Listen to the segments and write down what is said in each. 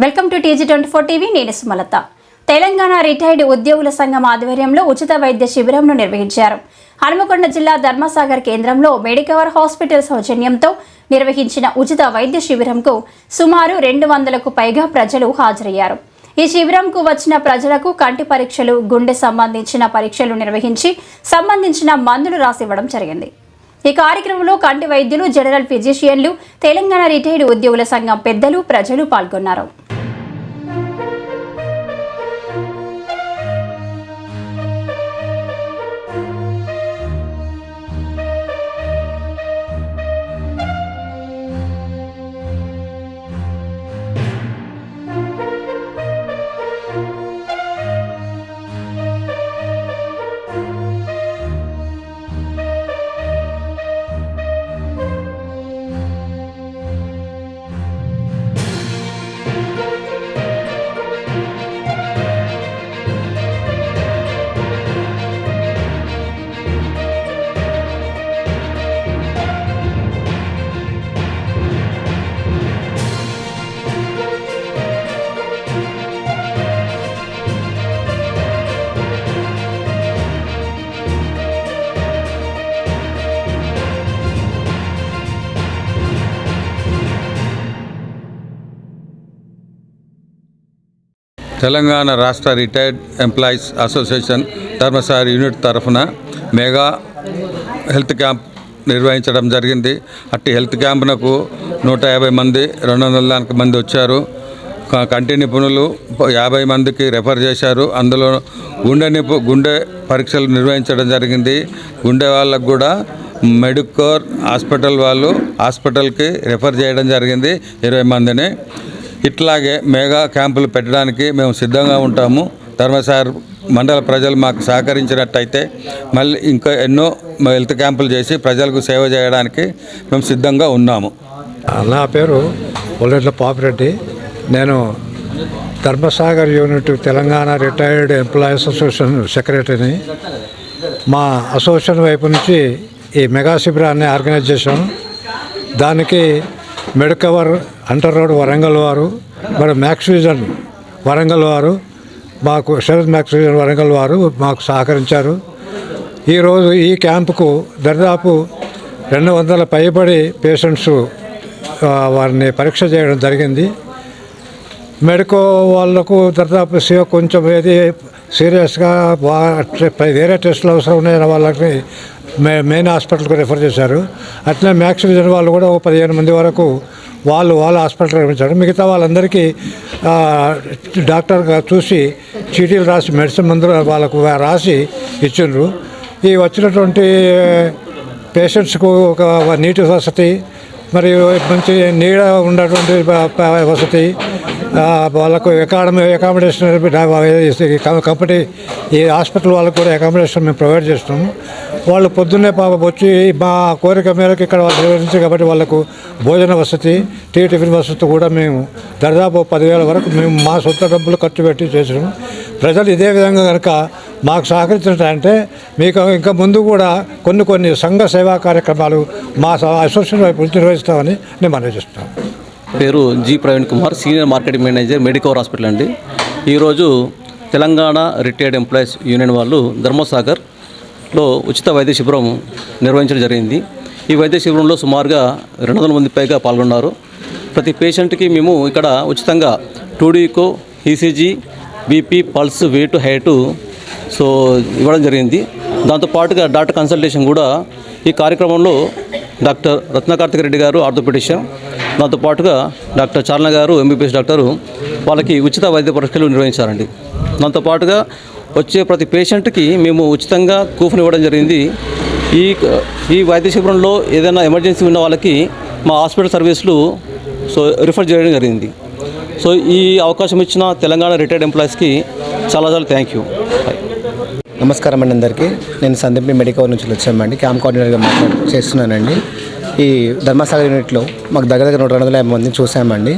Welcome to TG24 TV. నేను Sumalatha. Telangana retired ఉద్యోగుల సంఘం ఆధ్వర్యంలో ఉచిత వైద్య శిబిరంను నిర్వహించారు. హనుమకొండ జిల్లా ధర్మసాగర్ కేంద్రంలో మెడికవర్ హాస్పిటల్ సౌజన్యంతో నిర్వహించిన ఉచిత వైద్య శిబిరంకు సుమారు 200కు పైగా ప్రజలు హాజరయ్యారు. ఈ శిబిరంకు వచ్చిన ప్రజలకు కంటి పరీక్షలు, గుండె సంబంధించిన పరీక్షలు నిర్వహించి సంబంధించిన మందులు రాసివ్వడం జరిగింది. ఈ కార్యక్రమంలో కంటి వైద్యులు, జనరల్ ఫిజిషియన్లు, తెలంగాణ రిటైర్డ్ ఉద్యోగుల సంఘం పెద్దలు, ప్రజలు పాల్గొన్నారు. తెలంగాణ రాష్ట్ర retired employees association Dharmasagar unit తరఫున మెగా హెల్త్ క్యాంప్ నిర్వహించడం జరిగింది. అట్టి హెల్త్ క్యాంపునకు 150 మంది, 200 మంది వచ్చారు. కంటి నిపుణులు 50 మందికి రెఫర్ చేశారు. అందులో గుండె పరీక్షలు నిర్వహించడం జరిగింది. గుండె వాళ్ళకు కూడా మెడికవర్ హాస్పిటల్ వాళ్ళు హాస్పిటల్కి రెఫర్ చేయడం జరిగింది 20 మందిని. ఇట్లాగే మెగా క్యాంపులు పెట్టడానికి మేము సిద్ధంగా ఉంటాము. ధర్మసాగర్ మండల ప్రజలు మాకు సహకరించినట్టయితే మళ్ళీ ఇంకా ఎన్నో హెల్త్ క్యాంపులు చేసి ప్రజలకు సేవ చేయడానికి మేము సిద్ధంగా ఉన్నాము. నా పేరు ఒల్లెట్ల పాపిరెడ్డి. నేను Dharmasagar unit Telangana retired employees association సెక్రటరీని. మా అసోసియేషన్ వైపు నుంచి ఈ మెగా శిబిరాన్ని ఆర్గనైజ్ చేశాము. దానికి మెడికవర్ అంటర్ రోడ్ వరంగల్ వారు, మరి మ్యాక్స్ విజన్ వరంగల్ వారు, మాకు శరత్ మ్యాక్స్ విజన్ వరంగల్ వారు మాకు సహకరించారు. ఈరోజు ఈ క్యాంపుకు దాదాపు 200 పైబడి పేషెంట్స్ వారిని పరీక్ష చేయడం జరిగింది. మెడికో వాళ్ళకు దాదాపు కొంచెం ఏది సీరియస్గా వేరే టెస్టులు అవసరం ఉన్నాయని వాళ్ళకి మెయిన్ హాస్పిటల్కి రెఫర్ చేశారు. అట్లనే మ్యాక్స్ విజన్ వాళ్ళు కూడా 15 మంది వరకు వాళ్ళ హాస్పిటల్ పంపించారు. మిగతా వాళ్ళందరికీ డాక్టర్ చూసి చీటీలు రాసి మెడిసిన్ మందులు వాళ్ళకు రాసి ఇచ్చిండ్రు. ఈ వచ్చినటువంటి పేషెంట్స్కు ఒక నీటి వసతి, మరియు మంచి నీడ ఉన్నటువంటి వసతి, వాళ్ళకు అకామిడేషన్ కంపెనీ ఈ హాస్పిటల్ వాళ్ళకు కూడా అకామిడేషన్ మేము ప్రొవైడ్ చేస్తున్నాము. వాళ్ళు పొద్దున్నే వచ్చి మా కోరిక మేరకు ఇక్కడ వాళ్ళు నిర్వహించారు కాబట్టి వాళ్ళకు భోజన వసతి, టిఫిన్ వసతి కూడా మేము దాదాపు 10,000 వరకు మేము మా సొంత డబ్బులు ఖర్చు పెట్టి చేసినాము. ప్రజలు ఇదే విధంగా కనుక మాకు సహకరించినట్టే మీకు ఇంకా ముందు కూడా కొన్ని సంఘ సేవా కార్యక్రమాలు మా అసోసియేషన్ వైపు నిర్వహిస్తామని నేను మనవి చేస్తున్నాను. పేరు G Praveen Kumar, senior marketing manager, Medicover hospital అండి. ఈరోజు తెలంగాణ రిటైర్డ్ ఎంప్లాయీస్ యూనియన్ వాళ్ళు ధర్మసాగర్లో ఉచిత వైద్య శిబిరం నిర్వహించడం జరిగింది. ఈ వైద్య శిబిరంలో సుమారుగా 200 మంది పైగా పాల్గొన్నారు. ప్రతి పేషెంట్కి మేము ఇక్కడ ఉచితంగా 2D echo, ECG, BP, pulse, weight, height ఇవ్వడం జరిగింది. దాంతోపాటుగా డాక్టర్ కన్సల్టేషన్ కూడా ఈ కార్యక్రమంలో డాక్టర్ రత్నకార్తిక రెడ్డి గారు ఆర్థోపెడిషియన్, దాంతోపాటుగా డాక్టర్ చార్న గారు ఎంబీబీఎస్ డాక్టరు వాళ్ళకి ఉచిత వైద్య పరీక్షలు నిర్వహించారండి. దాంతోపాటుగా వచ్చే ప్రతి పేషెంట్కి మేము ఉచితంగా కూపన్ ఇవ్వడం జరిగింది. ఈ వైద్య శిబిరంలో ఏదైనా ఎమర్జెన్సీ ఉన్న వాళ్ళకి మా హాస్పిటల్ సర్వీసులు రిఫర్ చేయడం జరిగింది. ఈ అవకాశం ఇచ్చిన తెలంగాణ రిటైర్డ్ ఎంప్లాయీస్కి చాలా థ్యాంక్ యూ. నమస్కారం అండి అందరికీ. నేను సందీప్ని మెడికవర్ నుంచి వచ్చామండి. క్యాంప్ కోఆర్డినేటర్గా చేస్తున్నానండి. ఈ ధర్మసాగర్ యూనిట్లో మాకు దగ్గర 250 మందిని చూసామండి.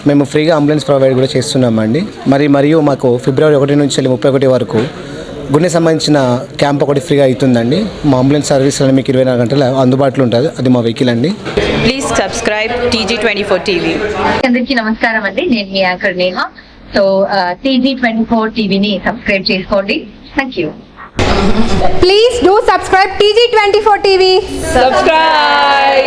మేము ఫ్రీగా అంబులెన్స్ ప్రొవైడ్ కూడా చేస్తున్నామండి. మరియు మాకు ఫిబ్రవరి 1 నుంచి 31 వరకు గుండె సంబంధించిన క్యాంప్ ఒకటి ఫ్రీగా అవుతుందండి. మా అంబులెన్స్ సర్వీస్ అని మీకు 24 గంటలు అందుబాటులో ఉంటుంది. అది మా వెహికల్ అండి. Please subscribe TG24 TV. అందరికీ నమస్కారం అండి, నేను మీ యాంకర్ నేహ. సో TG24 టీవీని సబ్స్క్రైబ్ చేసుకోండి. Thank you. Please do subscribe TG24 TV. Subscribe.